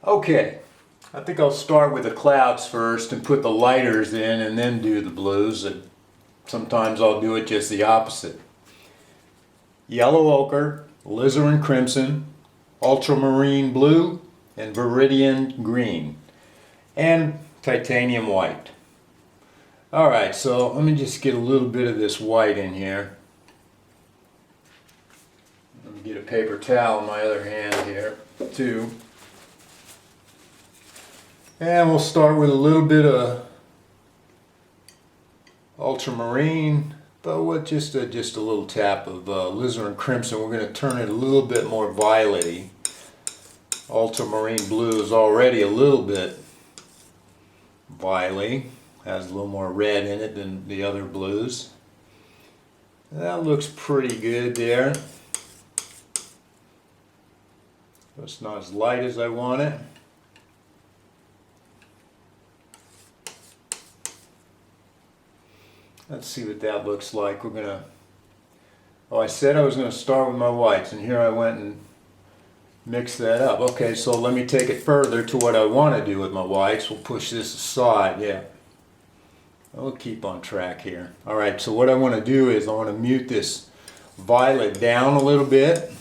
Okay, I think I'll start with the clouds first and put the lighters in and then do the blues. And sometimes I'll do it just the opposite. Yellow ochre, alizarin crimson, ultramarine blue, and viridian green, and titanium white. Alright, so let me just get a little bit of this white in here. Let me get a paper towel in my other hand here, too. And we'll start with a little bit of ultramarine, but with just a little tap of alizarin crimson. We're going to turn it a little bit more violet-y. Ultramarine blue is already a little bit violet, has a little more red in it than the other blues. That looks pretty good there. It's not as light as I want it. Let's see what that looks like. We're gonna, I said I was gonna start with my whites, and here I went and mixed that up. Okay, so let me take it further to what I want to do with my whites. We'll push this aside, yeah. We'll keep on track here. Alright, so what I want to do is I want to mute this violet down a little bit.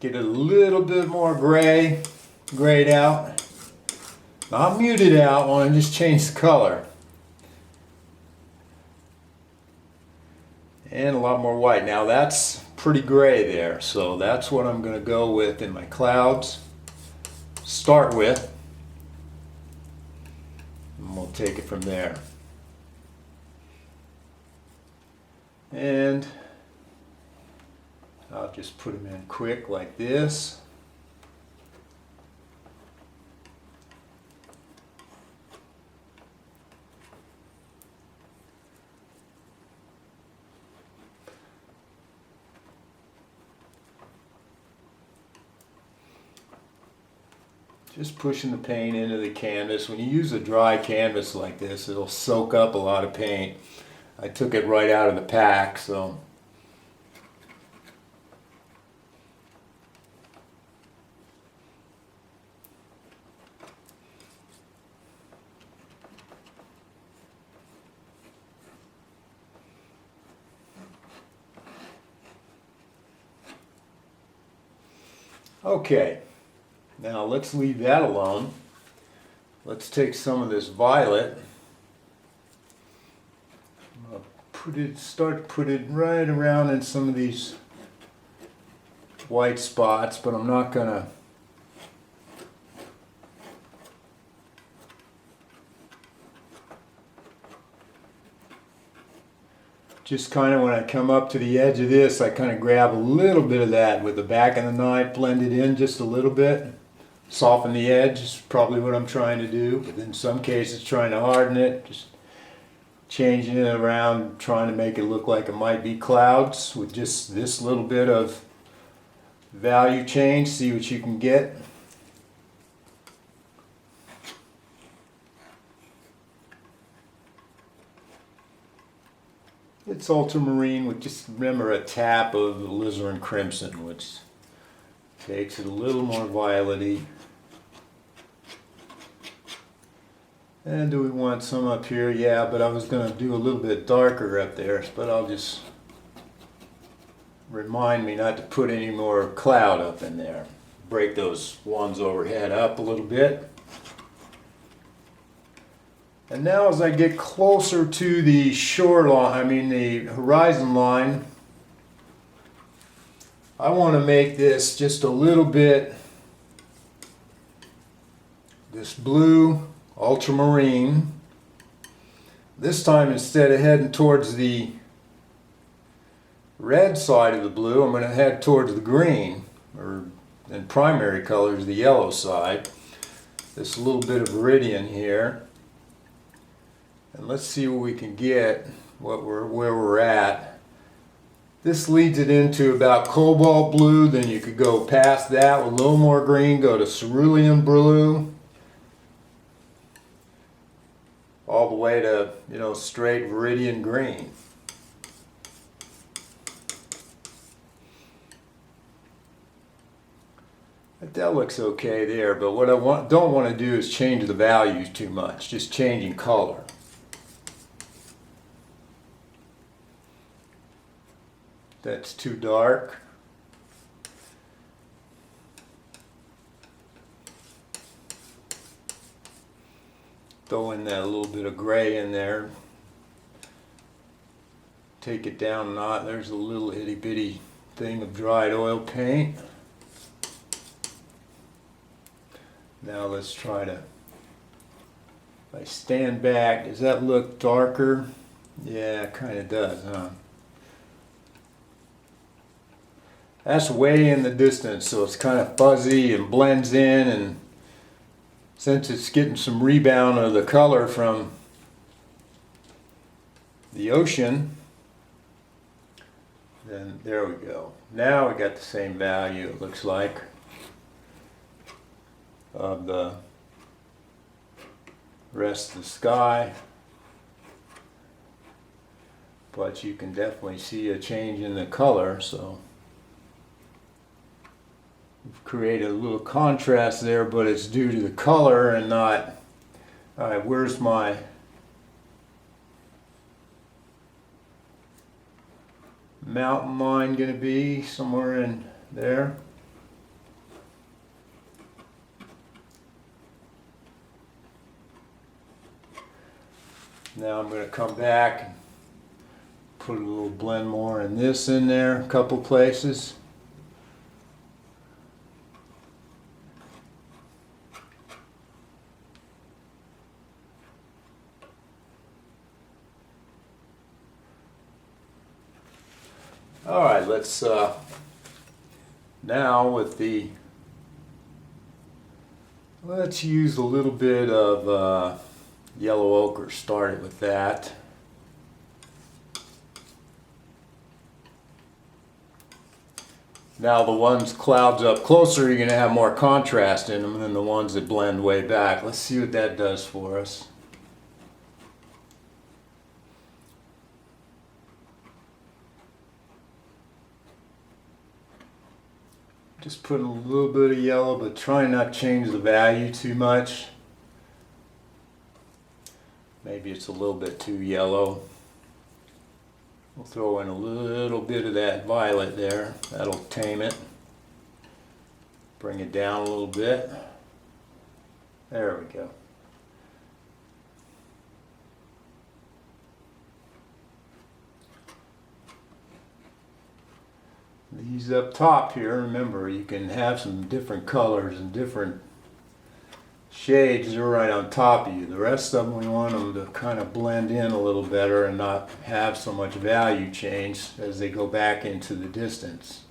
Get it a little bit more grayed out. Not muted out, I want to just change the color. And a lot more white. Now that's pretty gray there, so that's what I'm going to go with in my clouds. Start with. And we'll take it from there. And I'll just put them in quick like this. Just pushing the paint into the canvas. When you use a dry canvas like this, it'll soak up a lot of paint. I took it right out of the pack, so. Okay. Now let's leave that alone. Let's take some of this violet. I'll start to put it right around in some of these white spots, but I'm not gonna just kind of, when I come up to the edge of this, I kind of grab a little bit of that with the back of the knife, blend it in just a little bit. Soften the edge is probably what I'm trying to do, but in some cases trying to harden it, just changing it around, trying to make it look like it might be clouds with just this little bit of value change. See what you can get. It's ultramarine with just, remember, a tap of alizarin crimson, which takes it a little more violet-y. And do we want some up here? Yeah, but I was going to do a little bit darker up there, but I'll just remind me not to put any more cloud up in there. Break those ones overhead up a little bit. And now as I get closer to the shoreline, the horizon line, I want to make this just a little bit, this blue ultramarine. This time, instead of heading towards the red side of the blue, I'm going to head towards the green, or in primary colors, the yellow side. This little bit of viridian here. And let's see what we can get, where we're at. This leads it into about cobalt blue, then you could go past that with a little more green, go to cerulean blue, all the way to, straight viridian green. But that looks okay there, but what I don't want to do is change the values too much, just changing color. That's too dark. Throw in that little bit of gray in there. Take it down a notch. There's a little itty bitty thing of dried oil paint. Now let's try to, if I stand back, does that look darker? Yeah, it kind of does, huh? That's way in the distance, so it's kind of fuzzy and blends in, and since it's getting some rebound of the color from the ocean, then there we go. Now we got the same value, it looks like, of the rest of the sky, but you can definitely see a change in the color, so we've created a little contrast there, but it's due to the color and not. Alright, where's my mountain line going to be? Somewhere in there. Now I'm going to come back and put a little blend more in this in there, a couple places. Alright, let's now with the, let's use a little bit of yellow ochre. Start it with that. Now the ones clouds up closer, you're going to have more contrast in them than the ones that blend way back. Let's see what that does for us. Just putting a little bit of yellow, but trying not to change the value too much. Maybe it's a little bit too yellow. We'll throw in a little bit of that violet there. That'll tame it. Bring it down a little bit. There we go. These up top here, remember, you can have some different colors and different shades. They're right on top of you. The rest of them, we want them to kind of blend in a little better and not have so much value change as they go back into the distance.